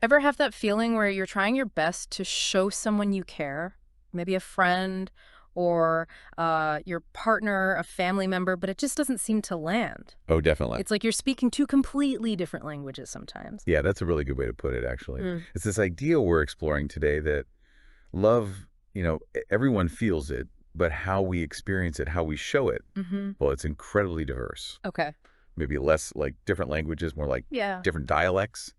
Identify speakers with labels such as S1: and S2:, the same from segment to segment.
S1: Ever have that feeling where you're trying your best to show someone you care, maybe a friend or your partner, a family member, but it just doesn't seem to land?
S2: Oh, definitely.
S1: It's like you're speaking two completely different languages sometimes.
S2: Yeah, that's a really good way to put it, actually.
S1: Mm.
S2: It's this idea we're exploring today that love, everyone feels it, but how we experience it, how we show it,
S1: Mm-hmm.
S2: well, it's incredibly diverse.
S1: Okay.
S2: Maybe less like different languages, more like
S1: Yeah.
S2: different dialects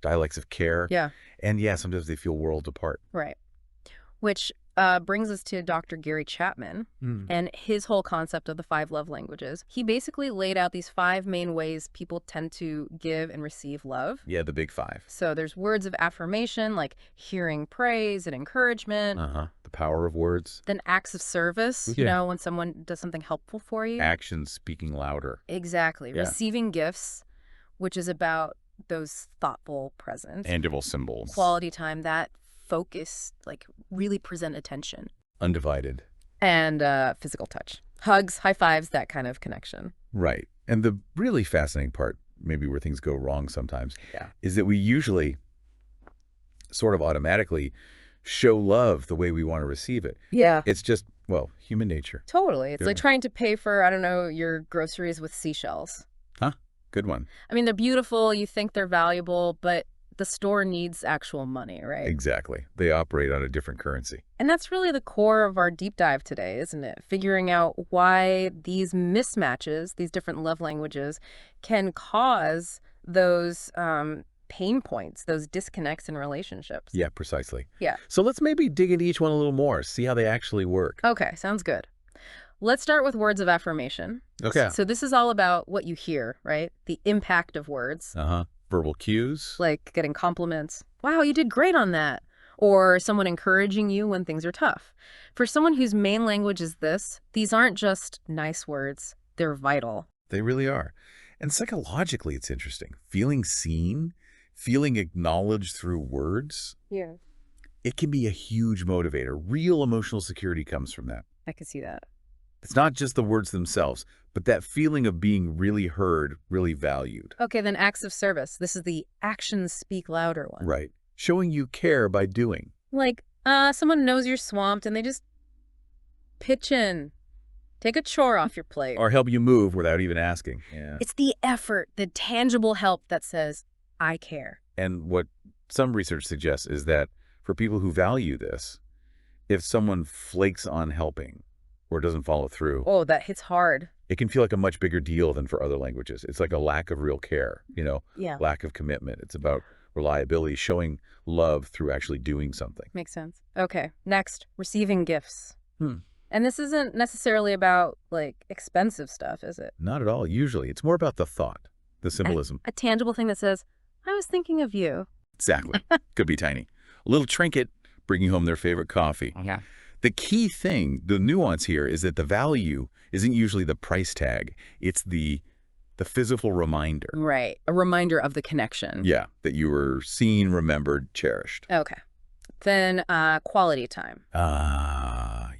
S2: of care.
S1: Yeah.
S2: And yeah, sometimes they feel worlds apart.
S1: Right. Which brings us to Dr. Gary Chapman
S2: Mm.
S1: and his whole concept of the five love languages. He basically laid out these five main ways people tend to give and receive love.
S2: Yeah, the big five.
S1: So there's words of affirmation, like hearing praise and encouragement.
S2: Uh-huh. The power of words.
S1: Then acts of service,
S2: Yeah.
S1: when someone does something helpful for you.
S2: Actions speaking louder.
S1: Exactly.
S2: Yeah.
S1: Receiving gifts, which is about those thoughtful presents.
S2: Tangible symbols.
S1: Quality time, that focus, like really present attention.
S2: Undivided.
S1: And physical touch. Hugs, high fives, that kind of connection.
S2: Right. And the really fascinating part, maybe where things go wrong sometimes,
S1: Yeah.
S2: is that we usually sort of automatically show love the way we want to receive it.
S1: Yeah.
S2: It's just, well, human nature.
S1: Totally. It's
S2: Yeah.
S1: like trying to pay for, I don't know, your groceries with seashells.
S2: Huh? Good one.
S1: I mean, they're beautiful, you think they're valuable, but the store needs actual money, right?
S2: Exactly. They operate on a different currency.
S1: And that's really the core of our deep dive today, isn't it? Figuring out why these mismatches, these different love languages, can cause those pain points, those disconnects in relationships.
S2: Yeah, precisely.
S1: Yeah.
S2: So let's maybe dig into each one a little more, see how they actually work.
S1: Okay, sounds good. Let's start with words of affirmation.
S2: Okay.
S1: So this is all about what you hear, right? The impact of words,
S2: Uh-huh. Verbal cues.
S1: like getting compliments. Wow, you did great on that. Or someone encouraging you when things are tough. For someone whose main language is this, these aren't just nice words. They're vital.
S2: They really are. And psychologically, it's interesting. Feeling seen, feeling acknowledged through words,
S1: Yeah.
S2: it can be a huge motivator. Real emotional security comes from that.
S1: I can see that.
S2: It's not just the words themselves, but that feeling of being really heard, really valued.
S1: Okay, then acts of service. This is the actions speak louder one.
S2: Right. Showing you care by doing.
S1: Like, someone knows you're swamped and they just pitch in. Take a chore off your plate.
S2: Or help you move without even asking. Yeah.
S1: It's the effort, the tangible help that says, I care.
S2: And what some research suggests is that for people who value this, if someone flakes on helping or doesn't follow through,
S1: Oh, that hits hard.
S2: it can feel like a much bigger deal than for other languages. It's like a lack of real care,
S1: Yeah.
S2: lack of commitment. It's about reliability, showing love through actually doing something.
S1: Makes sense. Okay, next, receiving gifts.
S2: Hmm.
S1: And this isn't necessarily about, like, expensive stuff, is it?
S2: Not at all. Usually, it's more about the thought, the symbolism.
S1: A tangible thing that says, I was thinking of you.
S2: Exactly. Could be tiny. A little trinket, bringing home their favorite coffee.
S1: Yeah.
S2: The key thing, the nuance here, is that the value isn't usually the price tag. It's the physical reminder.
S1: Right. A reminder of the connection.
S2: Yeah, that you were seen, remembered, cherished.
S1: Okay. Then quality time.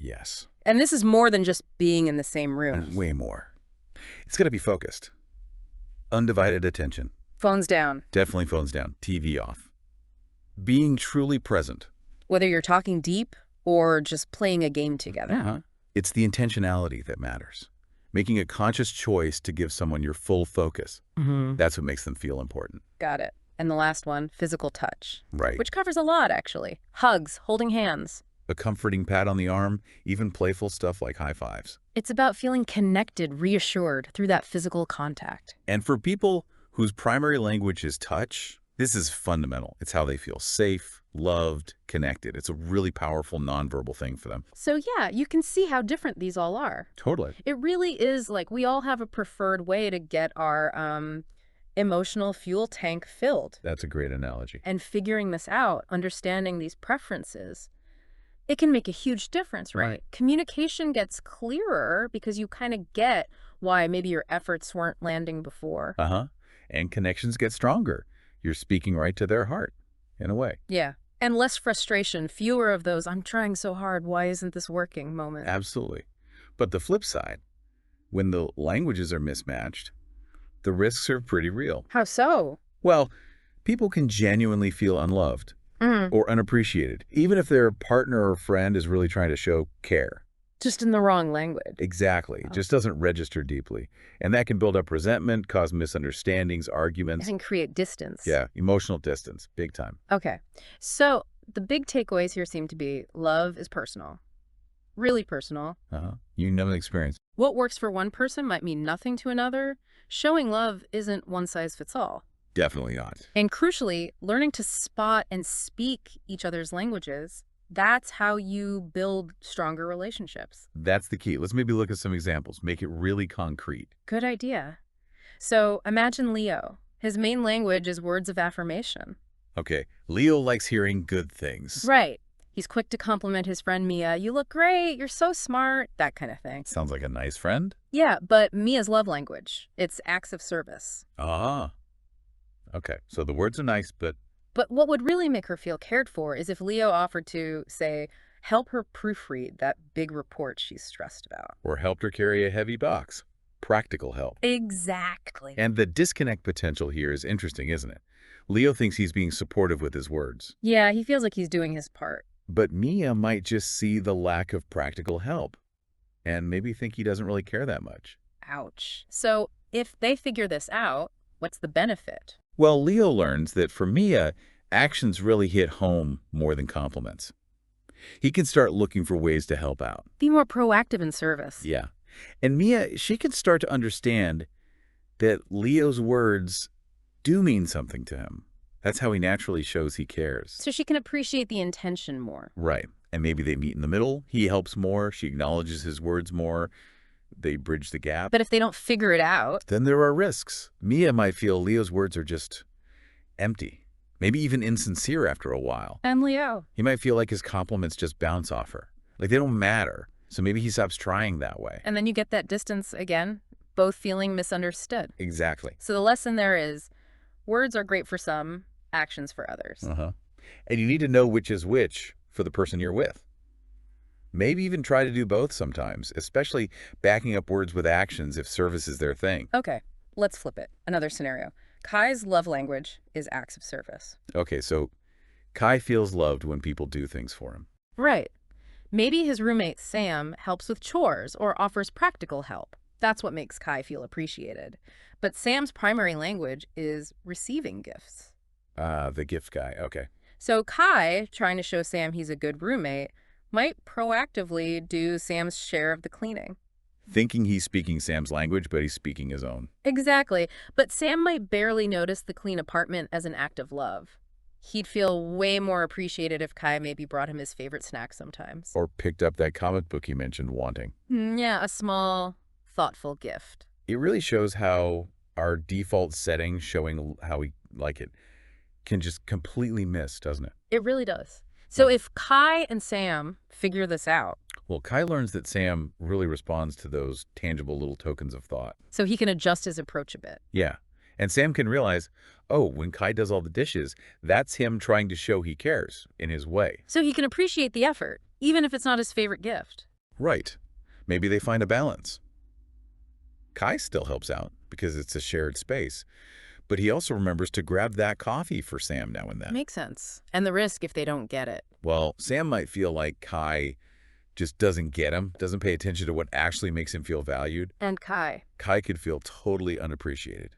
S2: Yes.
S1: And this is more than just being in the same room.
S2: And way more. It's got to be focused. Undivided attention.
S1: Phones down.
S2: Definitely phones down. TV off. Being truly present.
S1: Whether you're talking deep or just playing a game together.
S2: Uh-huh. It's the intentionality that matters. Making a conscious choice to give someone your full focus.
S1: Mm-hmm.
S2: That's what makes them feel important.
S1: Got it. And the last one, physical touch.
S2: Right.
S1: Which covers a lot, actually. Hugs, holding hands.
S2: A comforting pat on the arm, even playful stuff like high fives.
S1: It's about feeling connected, reassured through that physical contact.
S2: And for people whose primary language is touch, this is fundamental. It's how they feel safe, loved, connected. It's a really powerful nonverbal thing for them.
S1: So yeah, you can see how different these all are.
S2: Totally.
S1: It really is like we all have a preferred way to get our emotional fuel tank filled.
S2: That's a great analogy.
S1: And figuring this out, understanding these preferences, it can make a huge difference, right?
S2: Right.
S1: Communication gets clearer because you kind of get why maybe your efforts weren't landing before.
S2: Uh-huh. And connections get stronger. You're speaking right to their heart, in a way.
S1: Yeah. And less frustration, fewer of those, I'm trying so hard, why isn't this working moments.
S2: Absolutely. But the flip side, when the languages are mismatched, the risks are pretty real.
S1: How so?
S2: Well, People can genuinely feel unloved
S1: Mm,
S2: or unappreciated, even if their partner or friend is really trying to show care.
S1: just in the wrong language.
S2: Exactly. It
S1: Oh.
S2: just doesn't register deeply. And that can build up resentment, cause misunderstandings,
S1: And
S2: arguments.
S1: then create distance.
S2: Yeah, emotional distance, big time.
S1: Okay. So the big takeaways here seem to be love is personal, really personal.
S2: You know the experience.
S1: What works for one person might mean nothing to another. Showing love isn't one size fits all.
S2: Definitely not.
S1: And crucially, learning to spot and speak each other's languages, that's how you build stronger relationships.
S2: That's the key. Let's maybe look at some examples. Make it really concrete.
S1: Good idea. So imagine Leo. His main language is words of affirmation.
S2: Okay, Leo likes hearing good things.
S1: Right. He's quick to compliment his friend Mia. You look great. You're so smart. That kind of thing.
S2: Sounds like a nice friend.
S1: Yeah, but Mia's love language. It's acts of service.
S2: Ah, okay. So the words are nice, but
S1: But what would really make her feel cared for is if Leo offered to, say, help her proofread that big report she's stressed about.
S2: or helped her carry a heavy box. Practical help.
S1: Exactly.
S2: And the disconnect potential here is interesting, isn't it? Leo thinks he's being supportive with his words,
S1: Yeah, he feels like he's doing his part.
S2: but Mia might just see the lack of practical help and maybe think he doesn't really care that much.
S1: Ouch. So if they figure this out, what's the benefit?
S2: Well, Leo learns that for Mia, actions really hit home more than compliments. He can start looking for ways to help out.
S1: Be more proactive in service.
S2: Yeah. And Mia, she can start to understand that Leo's words do mean something to him. That's how he naturally shows he cares.
S1: So she can appreciate the intention more.
S2: Right. And maybe they meet in the middle. He helps more. She acknowledges his words more. They bridge the gap.
S1: But if they don't figure it out,
S2: Then there are risks. Mia might feel Leo's words are just empty, maybe even insincere after a while.
S1: and Leo.
S2: He might feel like his compliments just bounce off her, like they don't matter. So maybe he stops trying that way.
S1: And then you get that distance again, both feeling misunderstood.
S2: Exactly.
S1: So the lesson there is words are great for some, actions for others.
S2: And you need to know which is which for the person you're with. Maybe even try to do both sometimes, especially backing up words with actions if service is their thing.
S1: Okay, let's flip it. Another scenario. Kai's love language is acts of service.
S2: Okay, so Kai feels loved when people do things for him.
S1: Right. Maybe his roommate Sam helps with chores or offers practical help. That's what makes Kai feel appreciated. But Sam's primary language is receiving gifts.
S2: The gift guy. Okay.
S1: So Kai, trying to show Sam he's a good roommate, might proactively do Sam's share of the cleaning.
S2: Thinking he's speaking Sam's language, but he's speaking his own.
S1: Exactly. But Sam might barely notice the clean apartment as an act of love. He'd feel way more appreciated if Kai maybe brought him his favorite snack sometimes.
S2: Or picked up that comic book he mentioned wanting.
S1: Yeah, a small, thoughtful gift.
S2: It really shows how our default setting, showing how we like it, can just completely miss, doesn't it?
S1: It really does. So if Kai and Sam figure this out,
S2: Well, Kai learns that Sam really responds to those tangible little tokens of thought.
S1: so he can adjust his approach a bit.
S2: Yeah. And Sam can realize, oh, when Kai does all the dishes, that's him trying to show he cares in his way.
S1: So he can appreciate the effort, even if it's not his favorite gift.
S2: Right. Maybe they find a balance. Kai still helps out because it's a shared space, but he also remembers to grab that coffee for Sam now and then.
S1: Makes sense. And the risk if they don't get it.
S2: Well, Sam might feel like Kai just doesn't get him, doesn't pay attention to what actually makes him feel valued.
S1: And Kai.
S2: Kai could feel totally unappreciated.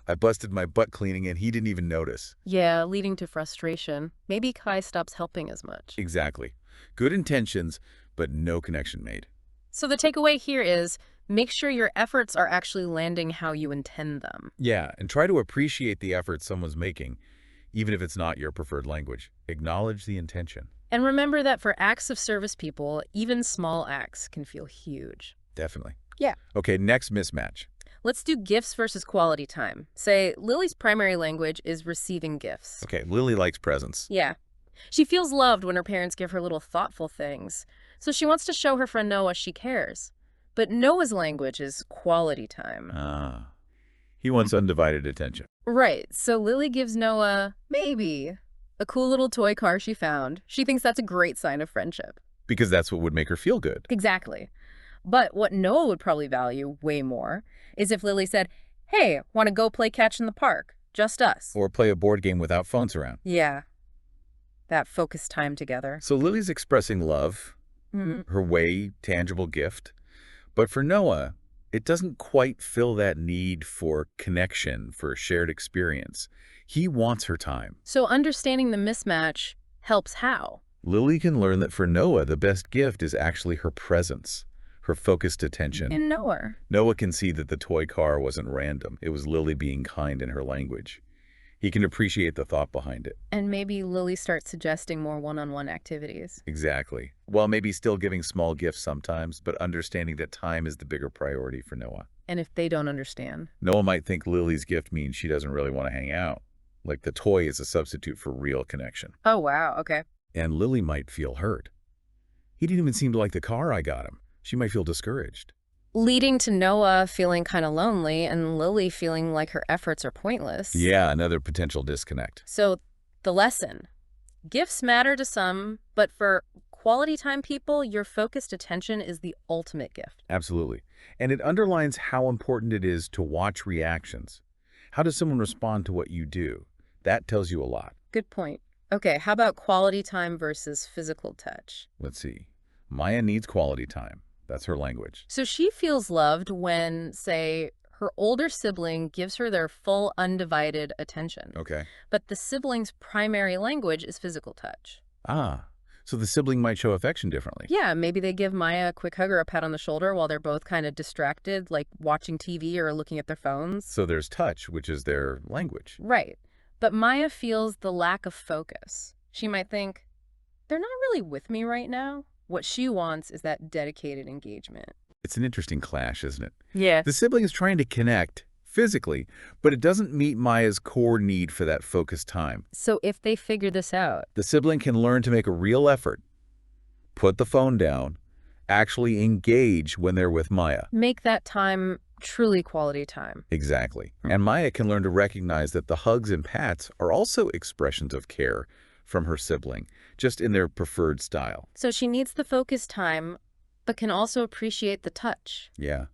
S2: I busted my butt cleaning and he didn't even notice.
S1: Yeah, leading to frustration. Maybe Kai stops helping as much.
S2: Exactly. Good intentions, but no connection made.
S1: So the takeaway here is make sure your efforts are actually landing how you intend them.
S2: Yeah, and try to appreciate the effort someone's making, even if it's not your preferred language. Acknowledge the intention.
S1: And remember that for acts of service people, even small acts can feel huge.
S2: Definitely.
S1: Yeah.
S2: Okay, next mismatch.
S1: Let's do gifts versus quality time. Say, Lily's primary language is receiving gifts.
S2: Okay, Lily likes presents.
S1: Yeah. She feels loved when her parents give her little thoughtful things. So she wants to show her friend Noah she cares. But Noah's language is quality time.
S2: He wants undivided attention.
S1: Right. So Lily gives Noah, maybe, a cool little toy car she found. She thinks that's a great sign of friendship.
S2: Because that's what would make her feel good.
S1: Exactly. But what Noah would probably value way more is if Lily said, hey, want to go play catch in the park? just us.
S2: Or play a board game without phones around.
S1: Yeah, that focused time together.
S2: So Lily's expressing love, her way, tangible gift. But for Noah, it doesn't quite fill that need for connection, for a shared experience. He wants her time.
S1: So understanding the mismatch helps how?
S2: Lily can learn that for Noah, the best gift is actually her presence, her focused attention.
S1: In Noah.
S2: Noah can see that the toy car wasn't random. It was Lily being kind in her language. He can appreciate the thought behind it.
S1: And maybe Lily starts suggesting more one-on-one activities.
S2: Exactly. While maybe still giving small gifts sometimes, but understanding that time is the bigger priority for Noah.
S1: And if they don't understand?
S2: Noah might think Lily's gift means she doesn't really want to hang out. Like the toy is a substitute for real connection.
S1: Oh, wow. Okay.
S2: And Lily might feel hurt. He didn't even seem to like the car I got him. She might feel discouraged.
S1: Leading to Noah feeling kind of lonely and Lily feeling like her efforts are pointless.
S2: Yeah, another potential disconnect.
S1: So the lesson. Gifts matter to some, but for quality time people, your focused attention is the ultimate gift.
S2: Absolutely. And it underlines how important it is to watch reactions. How does someone respond to what you do? That tells you a lot.
S1: Good point. Okay, how about quality time versus physical touch?
S2: Let's see. Maya needs quality time. That's her language.
S1: So she feels loved when, say, her older sibling gives her their full undivided attention.
S2: Okay.
S1: But the sibling's primary language is physical touch.
S2: Ah, so the sibling might show affection differently.
S1: Yeah, maybe they give Maya a quick hug or a pat on the shoulder while they're both kind of distracted, like watching TV or looking at their phones.
S2: So there's touch, which is their language.
S1: Right. But Maya feels the lack of focus. She might think, they're not really with me right now. What she wants is that dedicated engagement.
S2: It's an interesting clash, isn't it?
S1: Yeah.
S2: The sibling is trying to connect physically, but it doesn't meet Maya's core need for that focused time.
S1: So if they figure this out,
S2: The sibling can learn to make a real effort, put the phone down, actually engage when they're with Maya.
S1: make that time truly quality time.
S2: Exactly. And Maya can learn to recognize that the hugs and pats are also expressions of care from her sibling, just in their preferred style.
S1: So she needs the focused time, but can also appreciate the touch.
S2: Yeah.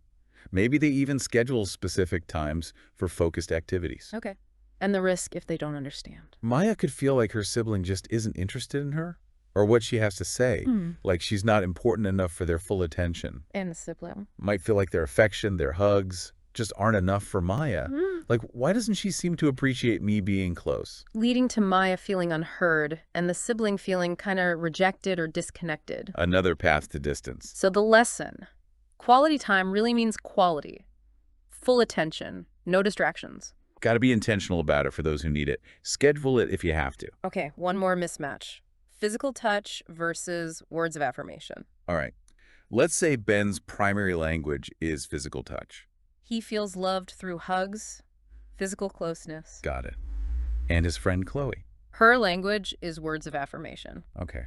S2: Maybe they even schedule specific times for focused activities.
S1: Okay. And the risk if they don't understand.
S2: Maya could feel like her sibling just isn't interested in her or what she has to say, like she's not important enough for their full attention.
S1: And the sibling.
S2: Might feel like their affection, their hugs, just aren't enough for Maya. Like, why doesn't she seem to appreciate me being close?
S1: Leading to Maya feeling unheard and the sibling feeling kind of rejected or disconnected.
S2: Another path to distance.
S1: So the lesson. Quality time really means quality. Full attention. No distractions.
S2: Got to be intentional about it for those who need it. Schedule it if you have to.
S1: Okay, one more mismatch. Physical touch versus words of affirmation.
S2: All right. Let's say Ben's primary language is physical touch.
S1: He feels loved through hugs, physical closeness.
S2: Got it. And his friend Chloe.
S1: Her language is words of affirmation.
S2: Okay.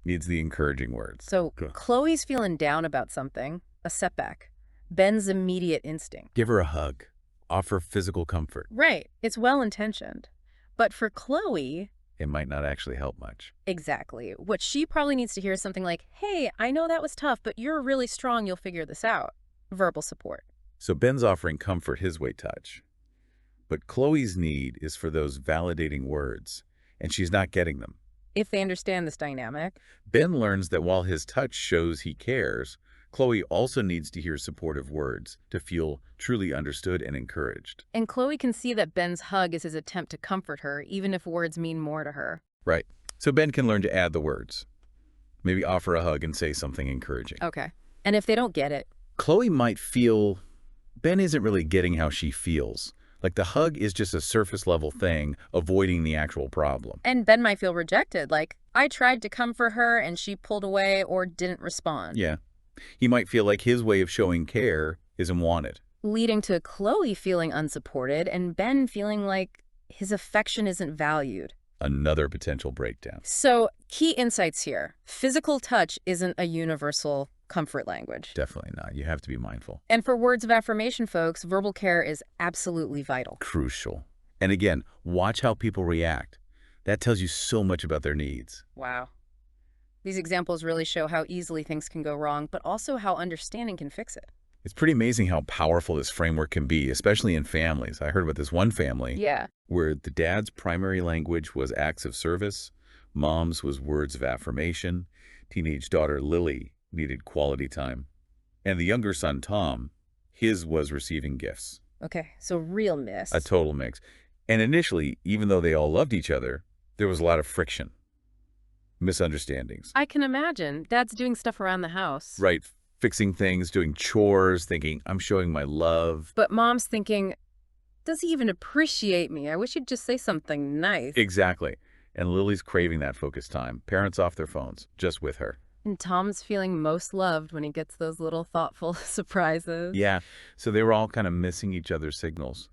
S2: Needs the encouraging words.
S1: So
S2: Good.
S1: Chloe's feeling down about something, a setback. Ben's immediate instinct.
S2: Give her a hug. Offer physical comfort.
S1: Right, it's well-intentioned. But for Chloe,
S2: It might not actually help much.
S1: exactly, what she probably needs to hear is something like, hey, I know that was tough, but you're really strong, you'll figure this out. Verbal support.
S2: So Ben's offering comfort his way touch. But Chloe's need is for those validating words, and she's not getting them.
S1: If they understand this dynamic.
S2: Ben learns that while his touch shows he cares, Chloe also needs to hear supportive words to feel truly understood and encouraged.
S1: And Chloe can see that Ben's hug is his attempt to comfort her, even if words mean more to her.
S2: Right. So Ben can learn to add the words. Maybe offer a hug and say something encouraging.
S1: Okay. And if they don't get it,
S2: Chloe might feel Ben isn't really getting how she feels. Like the hug is just a surface level thing, avoiding the actual problem.
S1: and Ben might feel rejected, like, I tried to comfort her and she pulled away or didn't respond.
S2: Yeah. He might feel like his way of showing care isn't wanted.
S1: Leading to Chloe feeling unsupported and Ben feeling like his affection isn't valued.
S2: Another potential breakdown.
S1: So, key insights here. Physical touch isn't a universal comfort language.
S2: Definitely not. You have to be mindful.
S1: And for words of affirmation, folks, verbal care is absolutely vital.
S2: Crucial. And again, watch how people react. That tells you so much about their needs.
S1: Wow. These examples really show how easily things can go wrong, but also how understanding can fix it.
S2: It's pretty amazing how powerful this framework can be, especially in families. I heard about this one family
S1: Yeah.
S2: where the dad's primary language was acts of service, mom's was words of affirmation, teenage daughter Lily needed quality time, and the younger son Tom, his was receiving gifts.
S1: Okay, so real
S2: A
S1: miss.
S2: total mix. And initially, even though they all loved each other, there was a lot of friction, misunderstandings.
S1: I can imagine. Dad's doing stuff around the house.
S2: Right, fixing things, doing chores, thinking, I'm showing my love.
S1: But mom's thinking, does he even appreciate me? I wish he'd just say something nice.
S2: Exactly. And Lily's craving that focus time. Parents off their phones, just with her.
S1: And Tom's feeling most loved when he gets those little thoughtful surprises.
S2: Yeah, so they were all kind of missing each other's signals.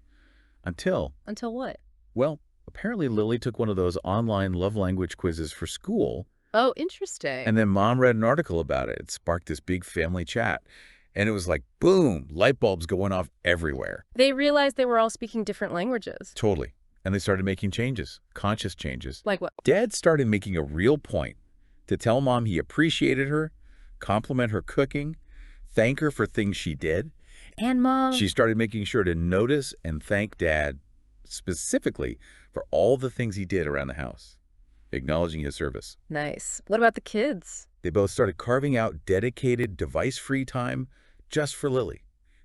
S2: Until,
S1: Until what?
S2: well, apparently Lily took one of those online love language quizzes for school,
S1: Oh, interesting.
S2: and then mom read an article about it. It sparked this big family chat. And it was like, boom, light bulbs going off everywhere.
S1: They realized they were all speaking different languages.
S2: Totally. And they started making changes, conscious changes.
S1: Like what?
S2: Dad started making a real point to tell mom he appreciated her, compliment her cooking, thank her for things she did.
S1: And mom?
S2: She started making sure to notice and thank Dad specifically for all the things he did around the house, acknowledging his service.
S1: Nice. What about the kids?
S2: They both started carving out dedicated device-free time just for Lily,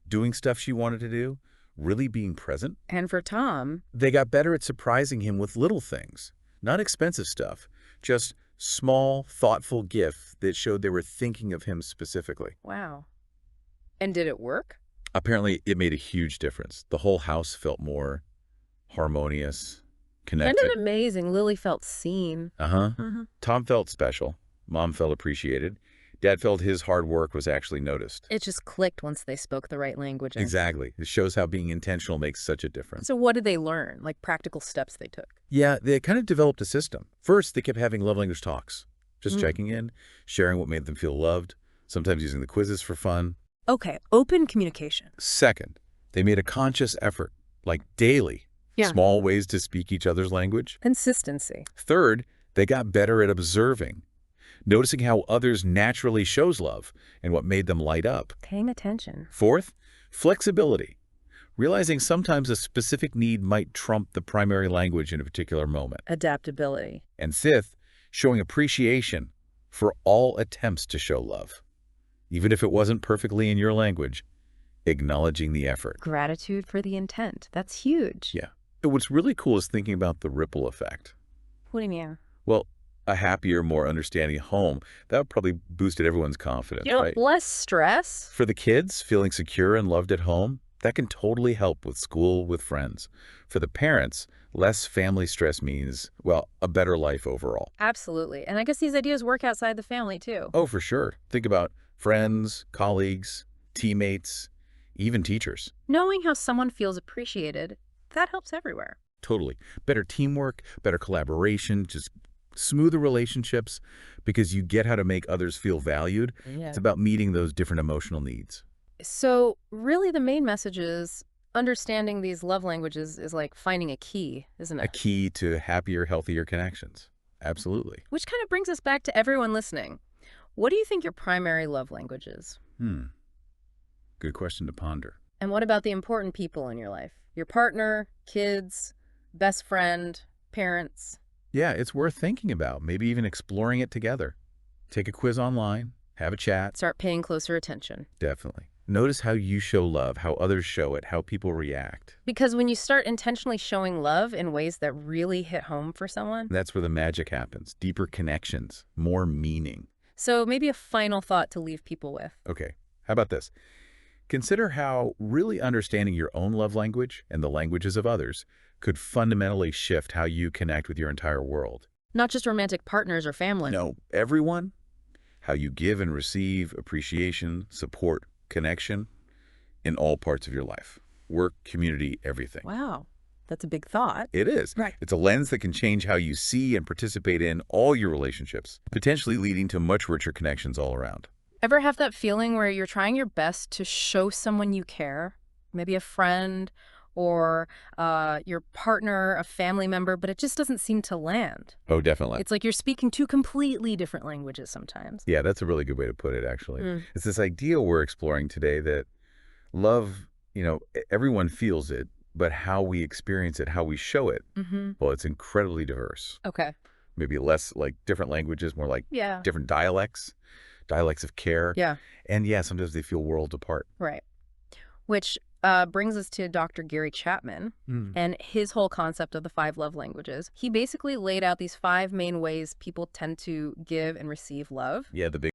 S2: doing stuff she wanted to do, really being present.
S1: And for Tom?
S2: They got better at surprising him with little things, not expensive stuff, just small, thoughtful gifts that showed they were thinking of him specifically.
S1: Wow. And did it work?
S2: Apparently, it made a huge difference. The whole house felt more harmonious,
S1: Kind
S2: connected.
S1: of amazing. Lily felt seen.
S2: Uh-huh. Tom felt special. Mom felt appreciated. Dad felt his hard work was actually noticed.
S1: It just clicked once they spoke the right languages.
S2: Exactly. It shows how being intentional makes such a difference.
S1: So what did they learn? Like practical steps they took?
S2: Yeah, they kind of developed a system. First, they kept having love language talks, just checking in, sharing what made them feel loved, sometimes using the quizzes for fun.
S1: Okay, open communication.
S2: Second, they made a conscious effort, like daily, small ways to speak each other's language.
S1: Consistency.
S2: Third, they got better at observing, noticing how others naturally shows love and what made them light up.
S1: Paying attention.
S2: Fourth, flexibility, realizing sometimes a specific need might trump the primary language in a particular moment.
S1: Adaptability.
S2: And fifth, showing appreciation for all attempts to show love, even if it wasn't perfectly in your language, acknowledging the effort.
S1: Gratitude for the intent. That's huge.
S2: Yeah. And what's really cool is thinking about the ripple effect.
S1: What do you mean?
S2: Well, a happier, more understanding home, that probably boosted everyone's confidence, right?
S1: Less stress.
S2: For the kids, feeling secure and loved at home, that can totally help with school, with friends. For the parents, less family stress means, well, a better life overall.
S1: Absolutely. And I guess these ideas work outside the family too.
S2: Oh, for sure. Think about friends, colleagues, teammates, even teachers.
S1: Knowing how someone feels appreciated, that helps everywhere.
S2: Totally. Better teamwork, better collaboration, just smoother relationships because you get how to make others feel valued.
S1: Yeah.
S2: It's about meeting those different emotional needs.
S1: So really the main message is understanding these love languages is like finding a key, isn't
S2: A
S1: it?
S2: key to happier, healthier connections. Absolutely.
S1: Which kind of brings us back to everyone listening. What do you think your primary love language is?
S2: Good question to ponder.
S1: And what about the important people in your life? Your partner, kids, best friend, parents?
S2: Yeah, it's worth thinking about, maybe even exploring it together. Take a quiz online, have a chat.
S1: Start paying closer attention.
S2: Definitely. Notice how you show love, how others show it, how people react.
S1: Because when you start intentionally showing love in ways that really hit home for someone.
S2: That's where the magic happens. Deeper connections, more meaning.
S1: So maybe a final thought to leave people with.
S2: Okay, how about this? Consider how really understanding your own love language and the languages of others could fundamentally shift how you connect with your entire world.
S1: Not just romantic partners or family.
S2: No, everyone. How you give and receive appreciation, support, connection in all parts of your life. Work, community, everything.
S1: Wow, that's a big thought.
S2: It is.
S1: Right.
S2: It's a lens that can change how you see and participate in all your relationships, potentially leading to much richer connections all around.
S1: Ever have that feeling where you're trying your best to show someone you care? Maybe a friend or your partner, a family member, but it just doesn't seem to land.
S2: Oh, definitely.
S1: It's like you're speaking two completely different languages sometimes.
S2: Yeah, that's a really good way to put it, actually. It's this idea we're exploring today that Love, everyone feels it, but how we experience it, how we show it,
S1: Mm-hmm.
S2: well, it's incredibly diverse.
S1: Okay.
S2: Maybe less like different languages, more like
S1: Yeah.
S2: different dialects of care.
S1: Yeah.
S2: And yeah, sometimes they feel worlds apart.
S1: Right. Which brings us to Dr. Gary Chapman and his whole concept of the five love languages. He basically laid out these five main ways people tend to give and receive love.
S2: Yeah, the big